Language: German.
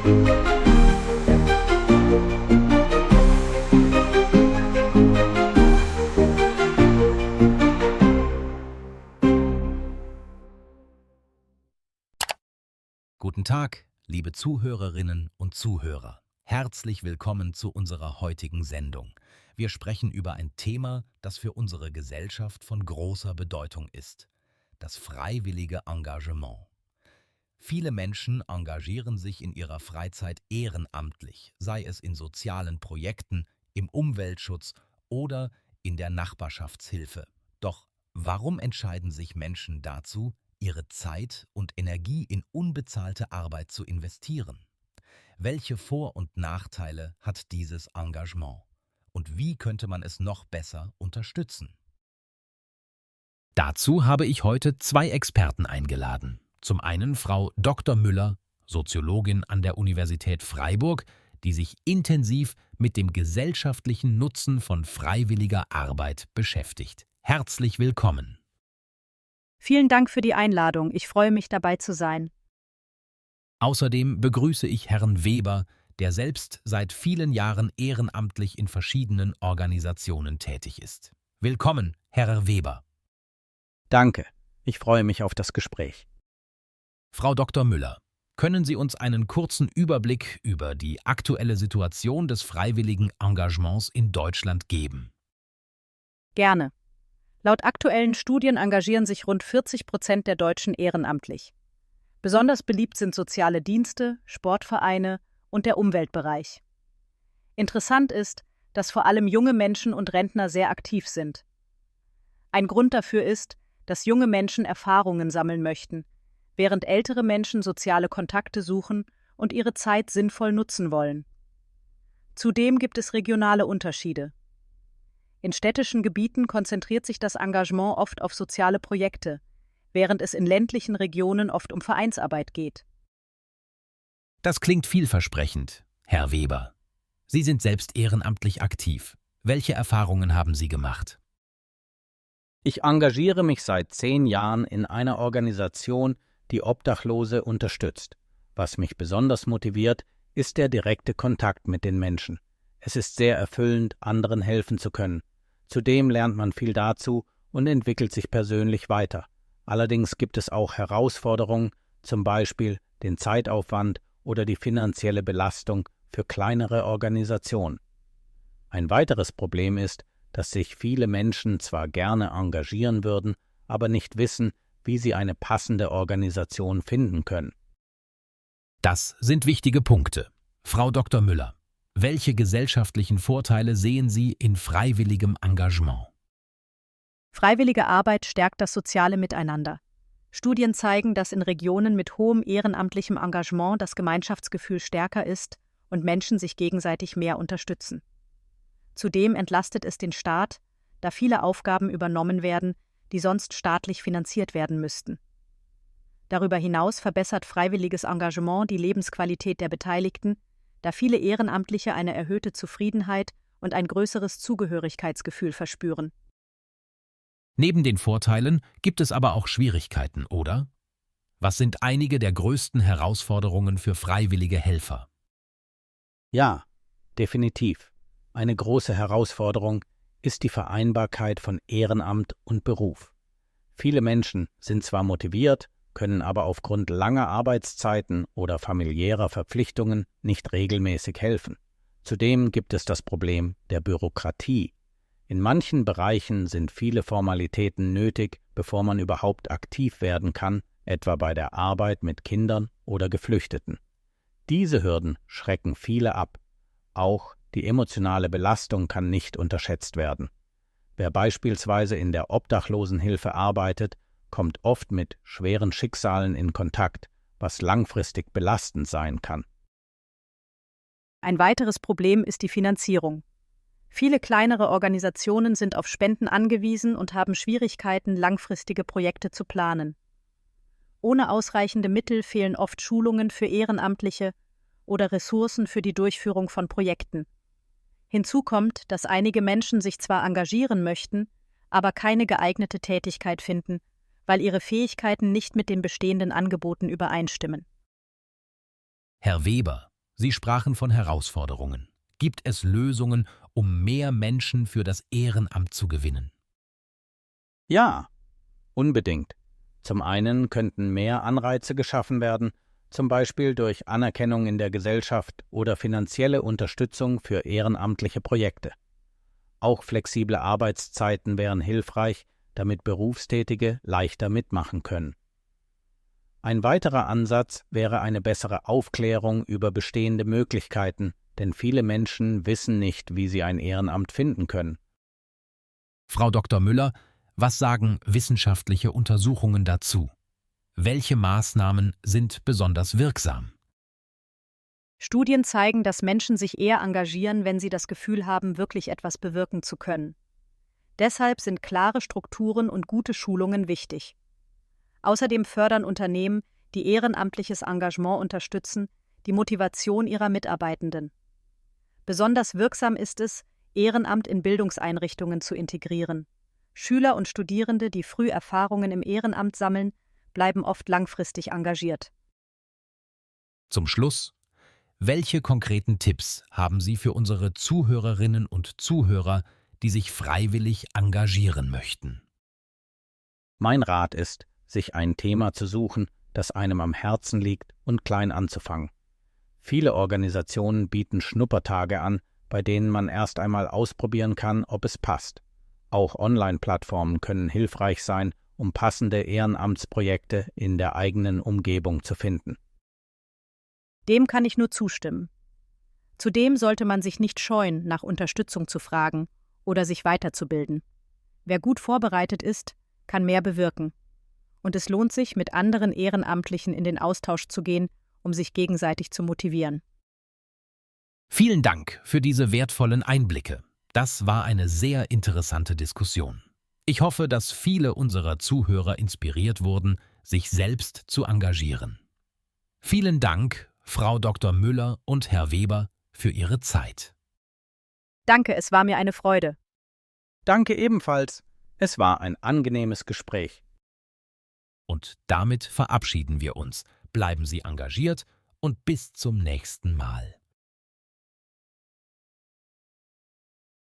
Guten Tag, liebe Zuhörerinnen und Zuhörer. Herzlich willkommen zu unserer heutigen Sendung. Wir sprechen über ein Thema, das für unsere Gesellschaft von großer Bedeutung ist: das freiwillige Engagement. Viele Menschen engagieren sich in ihrer Freizeit ehrenamtlich, sei es in sozialen Projekten, im Umweltschutz oder in der Nachbarschaftshilfe. Doch warum entscheiden sich Menschen dazu, ihre Zeit und Energie in unbezahlte Arbeit zu investieren? Welche Vor- und Nachteile hat dieses Engagement? Und wie könnte man es noch besser unterstützen? Dazu habe ich heute zwei Experten eingeladen. Zum einen Frau Dr. Müller, Soziologin an der Universität Freiburg, die sich intensiv mit dem gesellschaftlichen Nutzen von freiwilliger Arbeit beschäftigt. Herzlich willkommen. Vielen Dank für die Einladung. Ich freue mich, dabei zu sein. Außerdem begrüße ich Herrn Weber, der selbst seit vielen Jahren ehrenamtlich in verschiedenen Organisationen tätig ist. Willkommen, Herr Weber. Danke, ich freue mich auf das Gespräch. Frau Dr. Müller, können Sie uns einen kurzen Überblick über die aktuelle Situation des freiwilligen Engagements in Deutschland geben? Gerne. Laut aktuellen Studien engagieren sich rund 40% der Deutschen ehrenamtlich. Besonders beliebt sind soziale Dienste, Sportvereine und der Umweltbereich. Interessant ist, dass vor allem junge Menschen und Rentner sehr aktiv sind. Ein Grund dafür ist, dass junge Menschen Erfahrungen sammeln möchten, während ältere Menschen soziale Kontakte suchen und ihre Zeit sinnvoll nutzen wollen. Zudem gibt es regionale Unterschiede. In städtischen Gebieten konzentriert sich das Engagement oft auf soziale Projekte, während es in ländlichen Regionen oft um Vereinsarbeit geht. Das klingt vielversprechend, Herr Weber. Sie sind selbst ehrenamtlich aktiv. Welche Erfahrungen haben Sie gemacht? Ich engagiere mich seit 10 Jahren in einer Organisation, die Obdachlose unterstützt. Was mich besonders motiviert, ist der direkte Kontakt mit den Menschen. Es ist sehr erfüllend, anderen helfen zu können. Zudem lernt man viel dazu und entwickelt sich persönlich weiter. Allerdings gibt es auch Herausforderungen, zum Beispiel den Zeitaufwand oder die finanzielle Belastung für kleinere Organisationen. Ein weiteres Problem ist, dass sich viele Menschen zwar gerne engagieren würden, aber nicht wissen, wie sie eine passende Organisation finden können. Das sind wichtige Punkte. Frau Dr. Müller, welche gesellschaftlichen Vorteile sehen Sie in freiwilligem Engagement? Freiwillige Arbeit stärkt das soziale Miteinander. Studien zeigen, dass in Regionen mit hohem ehrenamtlichem Engagement das Gemeinschaftsgefühl stärker ist und Menschen sich gegenseitig mehr unterstützen. Zudem entlastet es den Staat, da viele Aufgaben übernommen werden, die sonst staatlich finanziert werden müssten. Darüber hinaus verbessert freiwilliges Engagement die Lebensqualität der Beteiligten, da viele Ehrenamtliche eine erhöhte Zufriedenheit und ein größeres Zugehörigkeitsgefühl verspüren. Neben den Vorteilen gibt es aber auch Schwierigkeiten, oder? Was sind einige der größten Herausforderungen für freiwillige Helfer? Ja, definitiv. Eine große Herausforderung ist die Vereinbarkeit von Ehrenamt und Beruf. Viele Menschen sind zwar motiviert, können aber aufgrund langer Arbeitszeiten oder familiärer Verpflichtungen nicht regelmäßig helfen. Zudem gibt es das Problem der Bürokratie. In manchen Bereichen sind viele Formalitäten nötig, bevor man überhaupt aktiv werden kann, etwa bei der Arbeit mit Kindern oder Geflüchteten. Diese Hürden schrecken viele ab. Auch die emotionale Belastung kann nicht unterschätzt werden. Wer beispielsweise in der Obdachlosenhilfe arbeitet, kommt oft mit schweren Schicksalen in Kontakt, was langfristig belastend sein kann. Ein weiteres Problem ist die Finanzierung. Viele kleinere Organisationen sind auf Spenden angewiesen und haben Schwierigkeiten, langfristige Projekte zu planen. Ohne ausreichende Mittel fehlen oft Schulungen für Ehrenamtliche oder Ressourcen für die Durchführung von Projekten. Hinzu kommt, dass einige Menschen sich zwar engagieren möchten, aber keine geeignete Tätigkeit finden, weil ihre Fähigkeiten nicht mit den bestehenden Angeboten übereinstimmen. Herr Weber, Sie sprachen von Herausforderungen. Gibt es Lösungen, um mehr Menschen für das Ehrenamt zu gewinnen? Ja, unbedingt. Zum einen könnten mehr Anreize geschaffen werden, zum Beispiel durch Anerkennung in der Gesellschaft oder finanzielle Unterstützung für ehrenamtliche Projekte. Auch flexible Arbeitszeiten wären hilfreich, damit Berufstätige leichter mitmachen können. Ein weiterer Ansatz wäre eine bessere Aufklärung über bestehende Möglichkeiten, denn viele Menschen wissen nicht, wie sie ein Ehrenamt finden können. Frau Dr. Müller, was sagen wissenschaftliche Untersuchungen dazu? Welche Maßnahmen sind besonders wirksam? Studien zeigen, dass Menschen sich eher engagieren, wenn sie das Gefühl haben, wirklich etwas bewirken zu können. Deshalb sind klare Strukturen und gute Schulungen wichtig. Außerdem fördern Unternehmen, die ehrenamtliches Engagement unterstützen, die Motivation ihrer Mitarbeitenden. Besonders wirksam ist es, Ehrenamt in Bildungseinrichtungen zu integrieren. Schüler und Studierende, die früh Erfahrungen im Ehrenamt sammeln, bleiben oft langfristig engagiert. Zum Schluss, welche konkreten Tipps haben Sie für unsere Zuhörerinnen und Zuhörer, die sich freiwillig engagieren möchten? Mein Rat ist, sich ein Thema zu suchen, das einem am Herzen liegt und klein anzufangen. Viele Organisationen bieten Schnuppertage an, bei denen man erst einmal ausprobieren kann, ob es passt. Auch Online-Plattformen können hilfreich sein, um passende Ehrenamtsprojekte in der eigenen Umgebung zu finden. Dem kann ich nur zustimmen. Zudem sollte man sich nicht scheuen, nach Unterstützung zu fragen oder sich weiterzubilden. Wer gut vorbereitet ist, kann mehr bewirken. Und es lohnt sich, mit anderen Ehrenamtlichen in den Austausch zu gehen, um sich gegenseitig zu motivieren. Vielen Dank für diese wertvollen Einblicke. Das war eine sehr interessante Diskussion. Ich hoffe, dass viele unserer Zuhörer inspiriert wurden, sich selbst zu engagieren. Vielen Dank, Frau Dr. Müller und Herr Weber, für Ihre Zeit. Danke, es war mir eine Freude. Danke ebenfalls. Es war ein angenehmes Gespräch. Und damit verabschieden wir uns. Bleiben Sie engagiert und bis zum nächsten Mal.